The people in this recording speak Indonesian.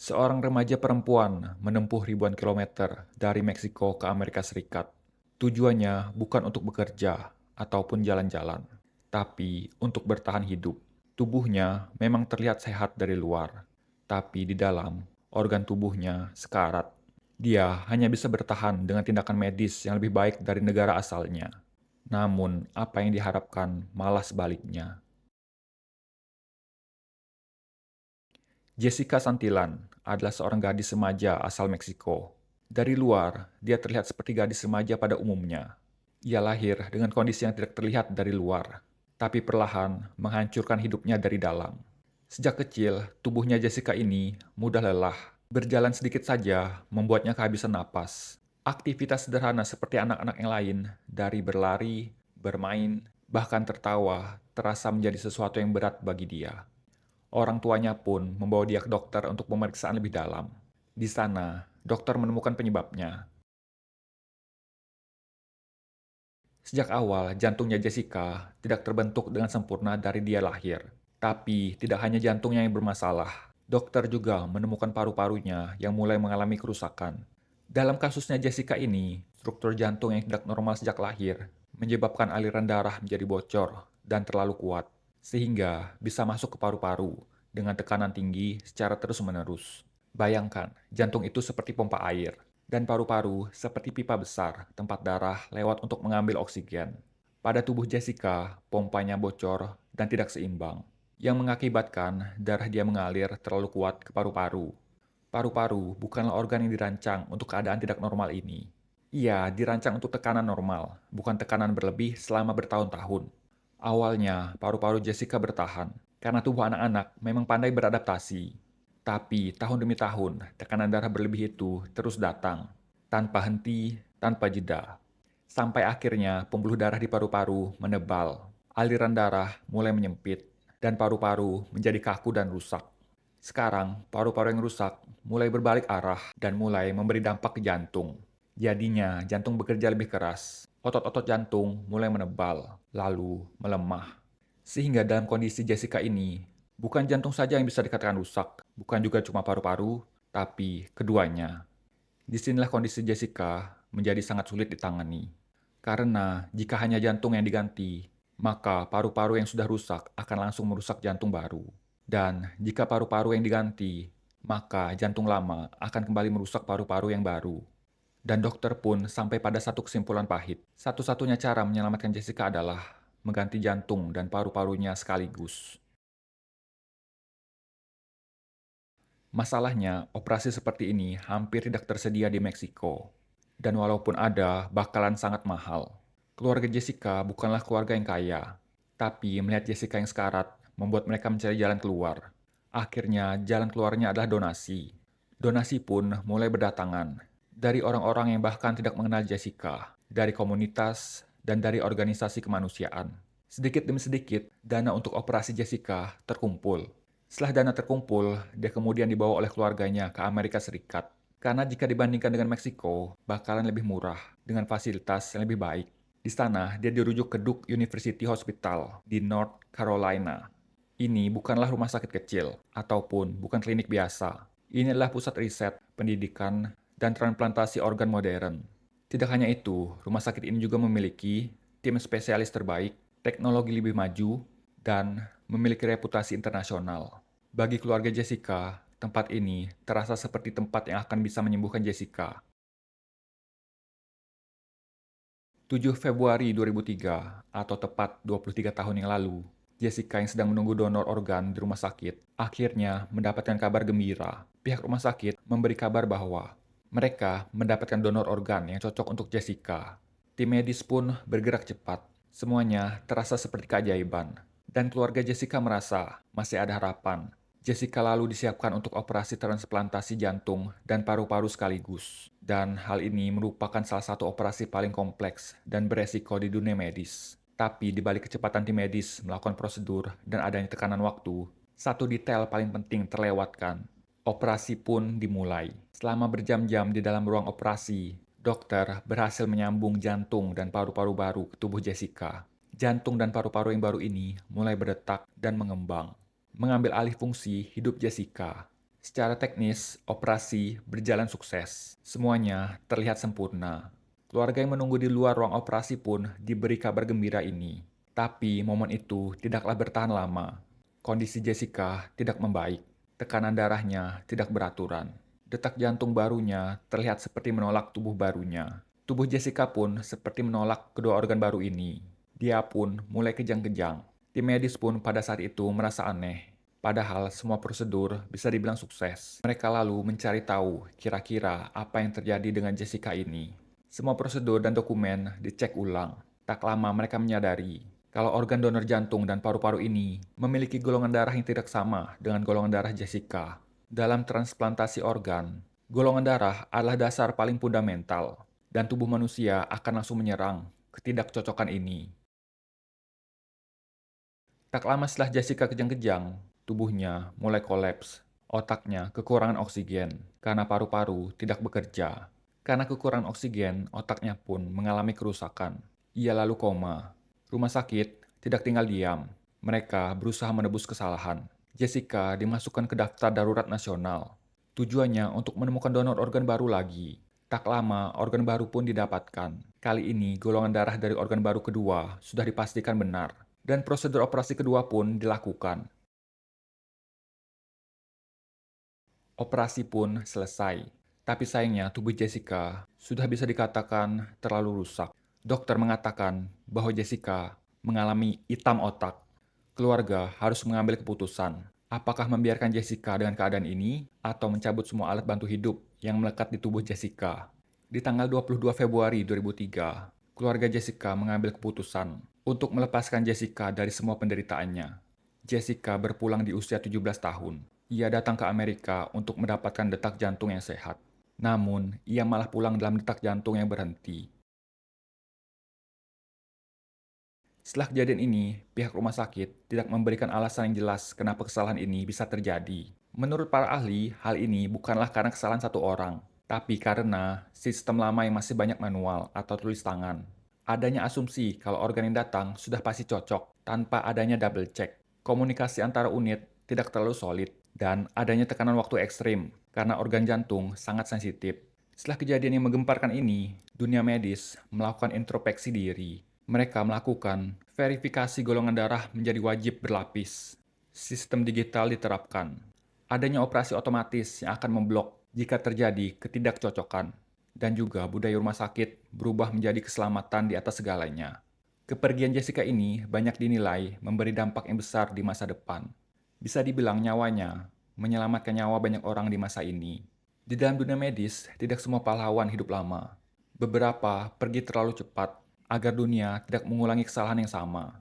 Seorang remaja perempuan menempuh ribuan kilometer dari Meksiko ke Amerika Serikat. Tujuannya bukan untuk bekerja ataupun jalan-jalan, tapi untuk bertahan hidup. Tubuhnya memang terlihat sehat dari luar, tapi di dalam, organ tubuhnya sekarat. Dia hanya bisa bertahan dengan tindakan medis yang lebih baik dari negara asalnya. Namun, apa yang diharapkan malah sebaliknya. Jessica Santillan adalah seorang gadis remaja asal Meksiko. Dari luar, dia terlihat seperti gadis remaja pada umumnya. Ia lahir dengan kondisi yang tidak terlihat dari luar, tapi perlahan menghancurkan hidupnya dari dalam. Sejak kecil, tubuhnya Jessica ini mudah lelah. Berjalan sedikit saja membuatnya kehabisan napas. Aktivitas sederhana seperti anak-anak yang lain, dari berlari, bermain, bahkan tertawa, terasa menjadi sesuatu yang berat bagi dia. Orang tuanya pun membawa dia ke dokter untuk pemeriksaan lebih dalam. Di sana, dokter menemukan penyebabnya. Sejak awal, jantungnya Jessica tidak terbentuk dengan sempurna dari dia lahir. Tapi, tidak hanya jantungnya yang bermasalah. Dokter juga menemukan paru-parunya yang mulai mengalami kerusakan. Dalam kasusnya Jessica ini, struktur jantung yang tidak normal sejak lahir menyebabkan aliran darah menjadi bocor dan terlalu kuat, sehingga bisa masuk ke paru-paru dengan tekanan tinggi secara terus-menerus. Bayangkan, jantung itu seperti pompa air, dan paru-paru seperti pipa besar tempat darah lewat untuk mengambil oksigen. Pada tubuh Jessica, pompanya bocor dan tidak seimbang, yang mengakibatkan darah dia mengalir terlalu kuat ke paru-paru. Paru-paru bukanlah organ yang dirancang untuk keadaan tidak normal ini. Ia dirancang untuk tekanan normal, bukan tekanan berlebih selama bertahun-tahun. Awalnya, paru-paru Jessica bertahan, karena tubuh anak-anak memang pandai beradaptasi. Tapi tahun demi tahun, tekanan darah berlebih itu terus datang, tanpa henti, tanpa jeda. Sampai akhirnya pembuluh darah di paru-paru menebal, aliran darah mulai menyempit, dan paru-paru menjadi kaku dan rusak. Sekarang, paru-paru yang rusak mulai berbalik arah dan mulai memberi dampak ke jantung. Jadinya, jantung bekerja lebih keras. Otot-otot jantung mulai menebal, lalu melemah. Sehingga dalam kondisi Jessica ini, bukan jantung saja yang bisa dikatakan rusak, bukan juga cuma paru-paru, tapi keduanya. Disinilah kondisi Jessica menjadi sangat sulit ditangani. Karena jika hanya jantung yang diganti, maka paru-paru yang sudah rusak akan langsung merusak jantung baru. Dan jika paru-paru yang diganti, maka jantung lama akan kembali merusak paru-paru yang baru. Dan dokter pun sampai pada satu kesimpulan pahit. Satu-satunya cara menyelamatkan Jessica adalah mengganti jantung dan paru-parunya sekaligus. Masalahnya, operasi seperti ini hampir tidak tersedia di Meksiko. Dan walaupun ada, bakalan sangat mahal. Keluarga Jessica bukanlah keluarga yang kaya. Tapi melihat Jessica yang sekarat, membuat mereka mencari jalan keluar. Akhirnya, jalan keluarnya adalah donasi. Donasi pun mulai berdatangan. Dari orang-orang yang bahkan tidak mengenal Jessica. Dari komunitas, dan dari organisasi kemanusiaan. Sedikit demi sedikit, dana untuk operasi Jessica terkumpul. Setelah dana terkumpul, dia kemudian dibawa oleh keluarganya ke Amerika Serikat. Karena jika dibandingkan dengan Meksiko, bakalan lebih murah, dengan fasilitas yang lebih baik. Di sana, dia dirujuk ke Duke University Hospital di North Carolina. Ini bukanlah rumah sakit kecil, ataupun bukan klinik biasa. Ini adalah pusat riset, pendidikan, dan transplantasi organ modern. Tidak hanya itu, rumah sakit ini juga memiliki tim spesialis terbaik, teknologi lebih maju, dan memiliki reputasi internasional. Bagi keluarga Jessica, tempat ini terasa seperti tempat yang akan bisa menyembuhkan Jessica. 7 Februari 2003, atau tepat 23 tahun yang lalu, Jessica yang sedang menunggu donor organ di rumah sakit, akhirnya mendapatkan kabar gembira. Pihak rumah sakit memberi kabar bahwa mereka mendapatkan donor organ yang cocok untuk Jessica. Tim medis pun bergerak cepat. Semuanya terasa seperti keajaiban. Dan keluarga Jessica merasa masih ada harapan. Jessica lalu disiapkan untuk operasi transplantasi jantung dan paru-paru sekaligus. Dan hal ini merupakan salah satu operasi paling kompleks dan beresiko di dunia medis. Tapi di balik kecepatan tim medis melakukan prosedur dan adanya tekanan waktu, satu detail paling penting terlewatkan. Operasi pun dimulai. Selama berjam-jam di dalam ruang operasi, dokter berhasil menyambung jantung dan paru-paru baru ke tubuh Jessica. Jantung dan paru-paru yang baru ini mulai berdetak dan mengembang, mengambil alih fungsi hidup Jessica. Secara teknis, operasi berjalan sukses. Semuanya terlihat sempurna. Keluarga yang menunggu di luar ruang operasi pun diberi kabar gembira ini. Tapi momen itu tidaklah bertahan lama. Kondisi Jessica tidak membaik. Tekanan darahnya tidak beraturan. Detak jantung barunya terlihat seperti menolak tubuh barunya. Tubuh Jessica pun seperti menolak kedua organ baru ini. Dia pun mulai kejang-kejang. Tim medis pun pada saat itu merasa aneh. Padahal semua prosedur bisa dibilang sukses. Mereka lalu mencari tahu kira-kira apa yang terjadi dengan Jessica ini. Semua prosedur dan dokumen dicek ulang. Tak lama mereka menyadari kalau organ donor jantung dan paru-paru ini memiliki golongan darah yang tidak sama dengan golongan darah Jessica. Dalam transplantasi organ, golongan darah adalah dasar paling fundamental, dan tubuh manusia akan langsung menyerang ketidakcocokan ini. Tak lama setelah Jessica kejang-kejang, tubuhnya mulai kolaps. Otaknya kekurangan oksigen karena paru-paru tidak bekerja. Karena kekurangan oksigen, otaknya pun mengalami kerusakan. Ia lalu koma. Rumah sakit tidak tinggal diam. Mereka berusaha menebus kesalahan. Jessica dimasukkan ke daftar darurat nasional. Tujuannya untuk menemukan donor organ baru lagi. Tak lama, organ baru pun didapatkan. Kali ini, golongan darah dari organ baru kedua sudah dipastikan benar. Dan prosedur operasi kedua pun dilakukan. Operasi pun selesai. Tapi sayangnya tubuh Jessica sudah bisa dikatakan terlalu rusak. Dokter mengatakan bahwa Jessica mengalami hitam otak. Keluarga harus mengambil keputusan. Apakah membiarkan Jessica dengan keadaan ini atau mencabut semua alat bantu hidup yang melekat di tubuh Jessica. Di tanggal 22 Februari 2003, keluarga Jessica mengambil keputusan untuk melepaskan Jessica dari semua penderitaannya. Jessica berpulang di usia 17 tahun. Ia datang ke Amerika untuk mendapatkan detak jantung yang sehat. Namun, ia malah pulang dalam detak jantung yang berhenti. Setelah kejadian ini, pihak rumah sakit tidak memberikan alasan yang jelas kenapa kesalahan ini bisa terjadi. Menurut para ahli, hal ini bukanlah karena kesalahan satu orang, tapi karena sistem lama yang masih banyak manual atau tulis tangan. Adanya asumsi kalau organ yang datang sudah pasti cocok tanpa adanya double check. Komunikasi antara unit tidak terlalu solid, dan adanya tekanan waktu ekstrim karena organ jantung sangat sensitif. Setelah kejadian yang menggemparkan ini, dunia medis melakukan introspeksi diri. Mereka melakukan verifikasi golongan darah menjadi wajib berlapis. Sistem digital diterapkan. Adanya operasi otomatis yang akan memblok jika terjadi ketidakcocokan. Dan juga budaya rumah sakit berubah menjadi keselamatan di atas segalanya. Kepergian Jessica ini banyak dinilai memberi dampak yang besar di masa depan. Bisa dibilang nyawanya menyelamatkan nyawa banyak orang di masa ini. Di dalam dunia medis, tidak semua pahlawan hidup lama. Beberapa pergi terlalu cepat agar dunia tidak mengulangi kesalahan yang sama.